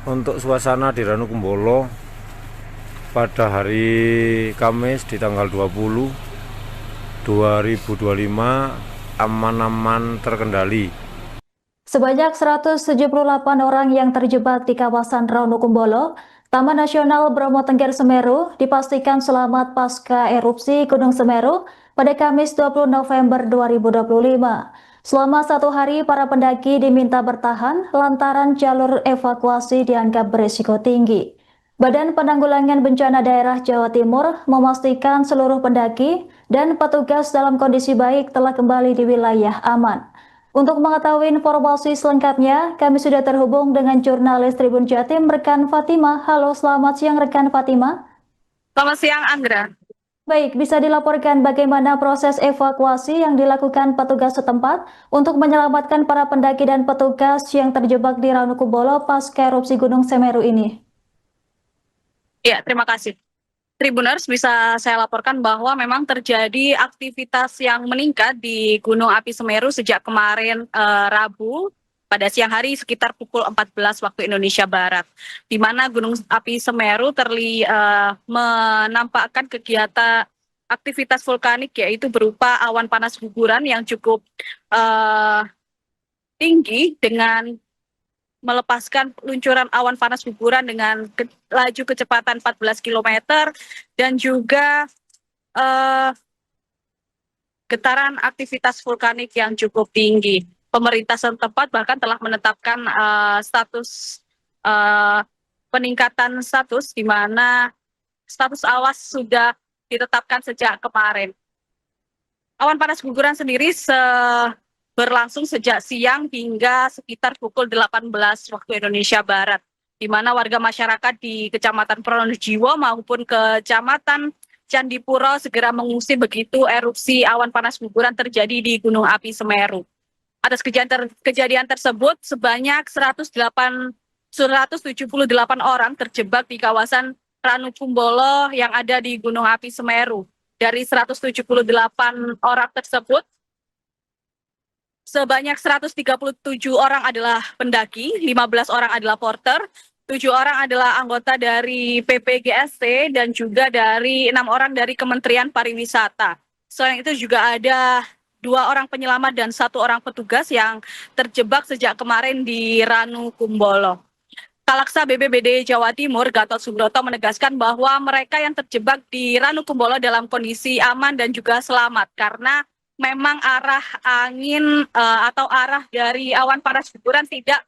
Untuk suasana di Ranukumbolo pada hari Kamis di tanggal 20 2025 aman-aman terkendali. Sebanyak 178 orang yang terjebak di kawasan Ranukumbolo, Taman Nasional Bromo Tengger Semeru, dipastikan selamat pasca erupsi Gunung Semeru pada Kamis 20 November 2025. Selama 1 hari, para pendaki diminta bertahan lantaran jalur evakuasi dianggap berisiko tinggi. Badan Penanggulangan Bencana Daerah Jawa Timur memastikan seluruh pendaki dan petugas dalam kondisi baik telah kembali di wilayah aman. Untuk mengetahui informasi selengkapnya, kami sudah terhubung dengan jurnalis Tribun Jatim, rekan Fatima. Halo, selamat siang rekan Fatima. Selamat siang, Anggra. Baik, bisa dilaporkan bagaimana proses evakuasi yang dilakukan petugas setempat untuk menyelamatkan para pendaki dan petugas yang terjebak di Ranukumbolo pasca erupsi Gunung Semeru ini? Ya, terima kasih. Tribuners, bisa saya laporkan bahwa memang terjadi aktivitas yang meningkat di Gunung Api Semeru sejak kemarin Rabu pada siang hari sekitar pukul 14 waktu Indonesia Barat, di mana Gunung Api Semeru menampakkan kegiatan aktivitas vulkanik, yaitu berupa awan panas guguran yang cukup tinggi dengan melepaskan luncuran awan panas guguran dengan laju kecepatan 14 km dan juga uh, getaran aktivitas vulkanik yang cukup tinggi. Pemerintah setempat bahkan telah menetapkan status peningkatan status, di mana status awas sudah ditetapkan sejak kemarin. Awan panas guguran sendiri berlangsung sejak siang hingga sekitar pukul 18 waktu Indonesia Barat, di mana warga masyarakat di Kecamatan Pronojiwo maupun Kecamatan Candipuro segera mengungsi begitu erupsi awan panas guguran terjadi di Gunung Api Semeru. Atas kejadian tersebut, sebanyak 178 orang terjebak di kawasan Ranukumbolo yang ada di Gunung Api Semeru. Dari 178 orang tersebut, sebanyak 137 orang adalah pendaki, 15 orang adalah porter, 7 orang adalah anggota dari PPGST, dan juga dari 6 orang dari Kementerian Pariwisata. Selain itu juga ada 2 orang penyelamat dan 1 orang petugas yang terjebak sejak kemarin di Ranukumbolo. Kalaksa BPBD Jawa Timur, Gatot Subroto, menegaskan bahwa mereka yang terjebak di Ranukumbolo dalam kondisi aman dan juga selamat, karena memang arah angin atau arah dari awan panas guguran tidak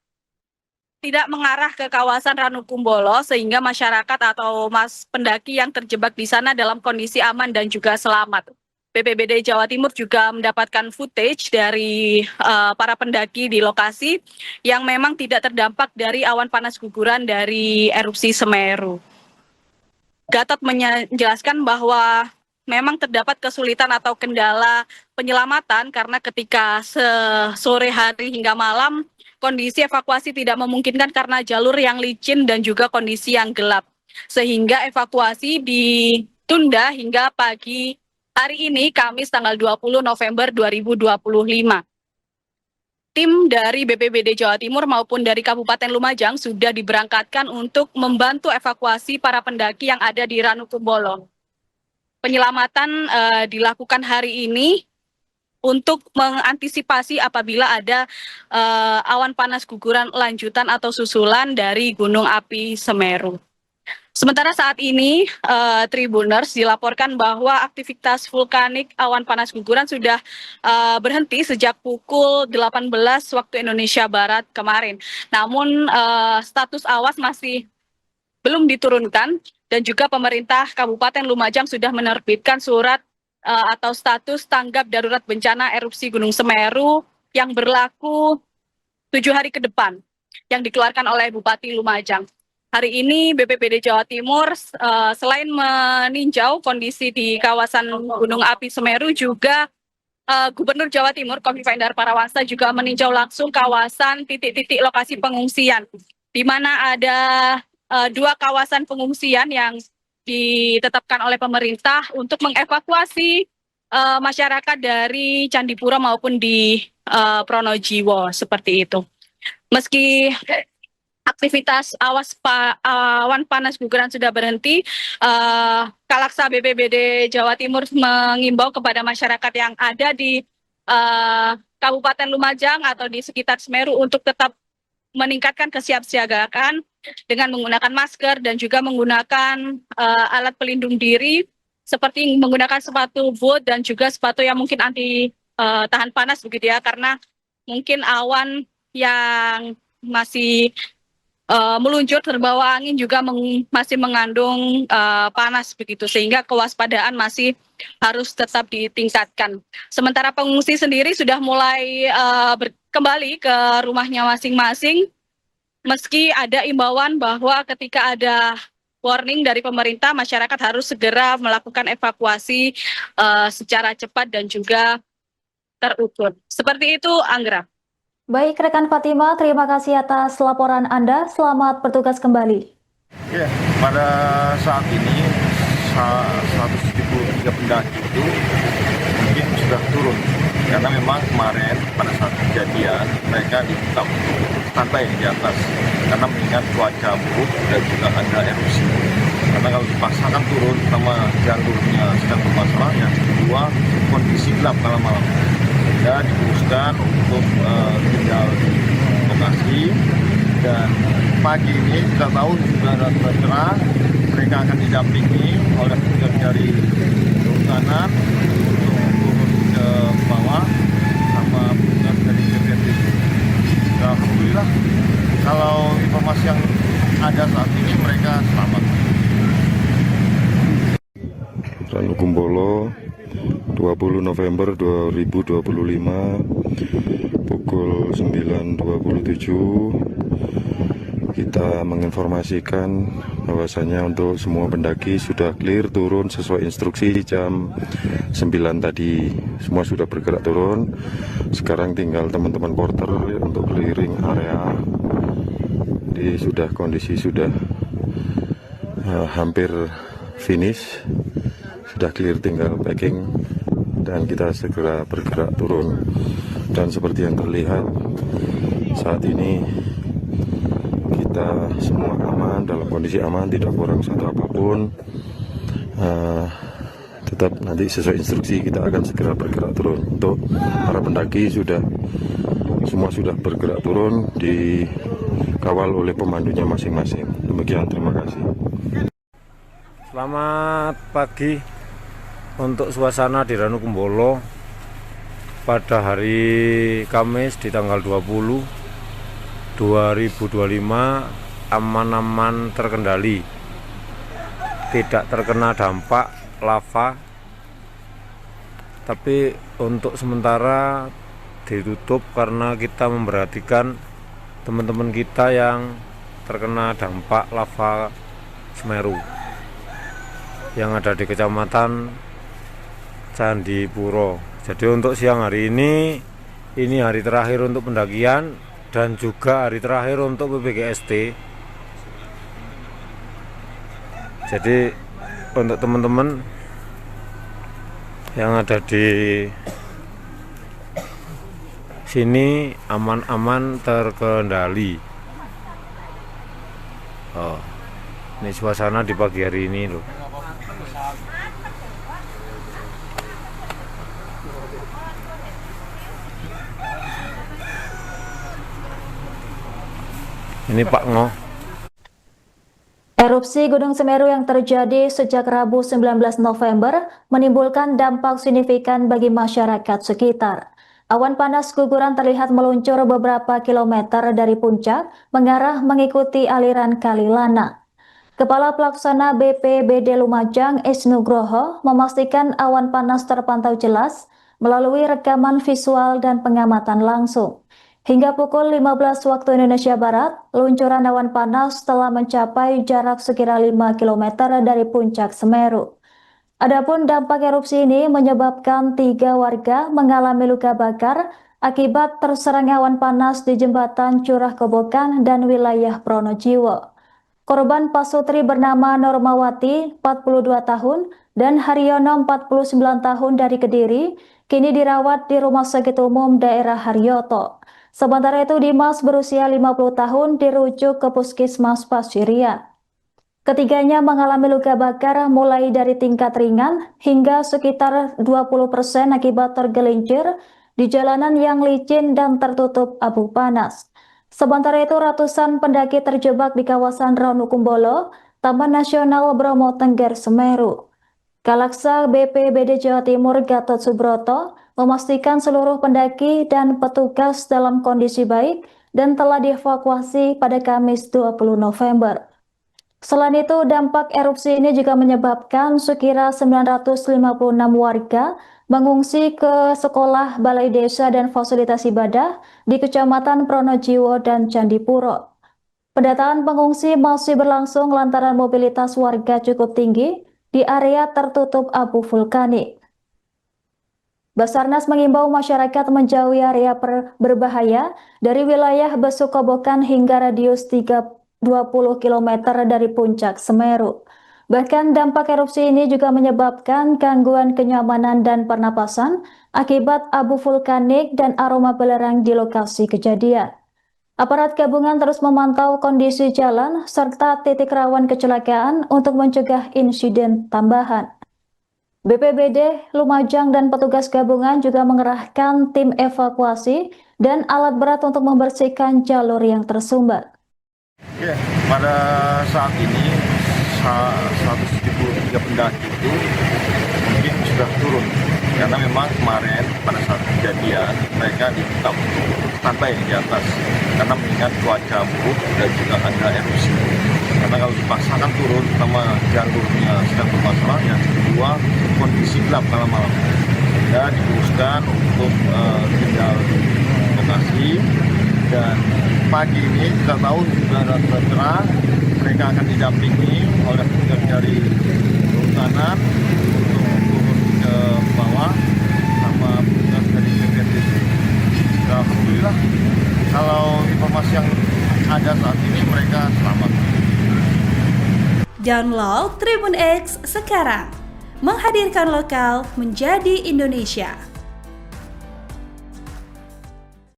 mengarah ke kawasan Ranukumbolo, sehingga masyarakat atau pendaki yang terjebak di sana dalam kondisi aman dan juga selamat. BPBD Jawa Timur juga mendapatkan footage dari para pendaki di lokasi yang memang tidak terdampak dari awan panas guguran dari erupsi Semeru. Gatot menjelaskan bahwa memang terdapat kesulitan atau kendala penyelamatan karena ketika sore hari hingga malam kondisi evakuasi tidak memungkinkan karena jalur yang licin dan juga kondisi yang gelap, sehingga evakuasi ditunda hingga pagi hari ini, Kamis tanggal 20 November 2025. Tim dari BPBD Jawa Timur maupun dari Kabupaten Lumajang sudah diberangkatkan untuk membantu evakuasi para pendaki yang ada di Ranukumbolo. Penyelamatan dilakukan hari ini untuk mengantisipasi apabila ada awan panas guguran lanjutan atau susulan dari Gunung Api Semeru. Sementara saat ini, Tribuners, dilaporkan bahwa aktivitas vulkanik awan panas guguran sudah berhenti sejak pukul 18 waktu Indonesia Barat kemarin. Namun status awas masih belum diturunkan, dan juga pemerintah Kabupaten Lumajang sudah menerbitkan surat atau status tanggap darurat bencana erupsi Gunung Semeru yang berlaku 7 hari ke depan, yang dikeluarkan oleh Bupati Lumajang. Hari ini BPBD Jawa Timur selain meninjau kondisi di kawasan Gunung Api Semeru, juga Gubernur Jawa Timur Kofifa Indar Parawansa juga meninjau langsung kawasan titik-titik lokasi pengungsian, di mana ada 2 kawasan pengungsian yang ditetapkan oleh pemerintah untuk mengevakuasi masyarakat dari Candipuro maupun di Pronojiwo, seperti itu. Meski aktivitas awan panas guguran sudah berhenti, Kalaksa BPBD Jawa Timur mengimbau kepada masyarakat yang ada di Kabupaten Lumajang atau di sekitar Semeru untuk tetap meningkatkan kesiapsiagaan dengan menggunakan masker dan juga menggunakan alat pelindung diri seperti menggunakan sepatu boot dan juga sepatu yang mungkin anti tahan panas begitu ya, karena mungkin awan yang masih meluncur terbawa angin juga masih mengandung panas begitu, sehingga kewaspadaan masih harus tetap ditingkatkan. Sementara pengungsi sendiri sudah mulai kembali ke rumahnya masing-masing, meski ada imbauan bahwa ketika ada warning dari pemerintah, masyarakat harus segera melakukan evakuasi secara cepat dan juga terukur. Seperti itu, Anggra. Baik, rekan Fatima, terima kasih atas laporan Anda. Selamat bertugas kembali. Ya, pada saat ini 173 pendaki itu mungkin sudah turun, karena memang kemarin pada saat kejadian mereka ditetap santai di atas karena mengingat cuaca buruk dan juga ada erupsi. Karena kalau dipaksakan turun, pertama jalurnya sedang bermasalah, yang kedua kondisi gelap malam-malam. Ya, diputuskan untuk tinggal di lokasi, dan pagi ini kita tahu sudah ada cerah, mereka akan didampingi oleh petugas dari kehutanan untuk turun ke bawah sama petugas dari BPBD. Alhamdulillah, kalau informasi yang ada saat ini mereka selamat. Ranukumbolo 20 November 2025 pukul 9.27 kita menginformasikan bahwasanya untuk semua pendaki sudah clear turun sesuai instruksi jam 9 tadi. Semua sudah bergerak turun. Sekarang tinggal teman-teman porter untuk keliling area. Jadi kondisi sudah hampir finish, sudah clear, tinggal packing dan kita segera bergerak turun. Dan seperti yang terlihat saat ini kita semua aman, dalam kondisi aman, tidak kurang satu apapun. Tetap nanti sesuai instruksi kita akan segera bergerak turun. Untuk para pendaki semua sudah bergerak turun, dikawal oleh pemandunya masing-masing. Demikian, terima kasih. Selamat pagi untuk suasana di Ranukumbolo pada hari Kamis di tanggal 20 2025 aman-aman terkendali, tidak terkena dampak lava, tapi untuk sementara ditutup karena kita memperhatikan teman-teman kita yang terkena dampak lava Semeru yang ada di Kecamatan Candipuro. Jadi untuk siang hari ini hari terakhir untuk pendakian dan juga hari terakhir untuk PPGST. Jadi untuk teman-teman yang ada di sini aman-aman terkendali. Ini suasana di pagi hari ini loh. Ini Pak Ngo. Erupsi Gunung Semeru yang terjadi sejak Rabu 19 November menimbulkan dampak signifikan bagi masyarakat sekitar. Awan panas guguran terlihat meluncur beberapa kilometer dari puncak mengarah mengikuti aliran Kali Lana. Kepala Pelaksana BPBD Lumajang Isnugroho memastikan awan panas terpantau jelas melalui rekaman visual dan pengamatan langsung. Hingga pukul 15 waktu Indonesia Barat, luncuran awan panas telah mencapai jarak sekira 5 km dari puncak Semeru. Adapun dampak erupsi ini menyebabkan 3 warga mengalami luka bakar akibat terserang awan panas di jembatan Curah Kobokan dan wilayah Pronojiwo. Korban pasutri bernama Normawati, 42 tahun, dan Haryono, 49 tahun dari Kediri, kini dirawat di Rumah Sakit Umum Daerah Haryoto. Sementara itu Dimas berusia 50 tahun dirujuk ke Puskesmas Pasirian. Ketiganya mengalami luka bakar mulai dari tingkat ringan hingga sekitar 20% akibat tergelincir di jalanan yang licin dan tertutup abu panas. Sementara itu ratusan pendaki terjebak di kawasan Ranukumbolo, Taman Nasional Bromo Tengger Semeru. Kalaksa BPBD Jawa Timur Gatot Subroto memastikan seluruh pendaki dan petugas dalam kondisi baik dan telah dievakuasi pada Kamis 20 November. Selain itu, dampak erupsi ini juga menyebabkan sekira 956 warga mengungsi ke sekolah, balai desa, dan fasilitas ibadah di Kecamatan Pronojiwo dan Candipuro. Pendataan pengungsi masih berlangsung lantaran mobilitas warga cukup tinggi di area tertutup abu vulkanik. Basarnas mengimbau masyarakat menjauhi area berbahaya dari wilayah Besukobokan hingga radius 20 km dari puncak Semeru. Bahkan dampak erupsi ini juga menyebabkan gangguan kenyamanan dan pernapasan akibat abu vulkanik dan aroma belerang di lokasi kejadian. Aparat gabungan terus memantau kondisi jalan serta titik rawan kecelakaan untuk mencegah insiden tambahan. BPBD, Lumajang, dan petugas gabungan juga mengerahkan tim evakuasi dan alat berat untuk membersihkan jalur yang tersumbat. Oke, pada saat ini 173 pendaki itu mungkin sudah turun karena memang kemarin pada saat kejadian mereka diminta untuk standby di atas karena mengingat cuaca buruk dan juga ada erupsi. Karena kalau dipaksakan turun, pertama jalurnya sedang bermasalah, yang kedua kondisi gelap malam-malam. Ya, diputuskan untuk tinggal di lokasi, dan pagi ini kita tahu sudah ada cerah, mereka akan didampingi oleh petugas dari kehutanan untuk turun ke bawah sama petugas dari BPBD. Alhamdulillah, kalau informasi yang ada saat ini mereka selamat. Download Tribun X sekarang, menghadirkan lokal menjadi Indonesia.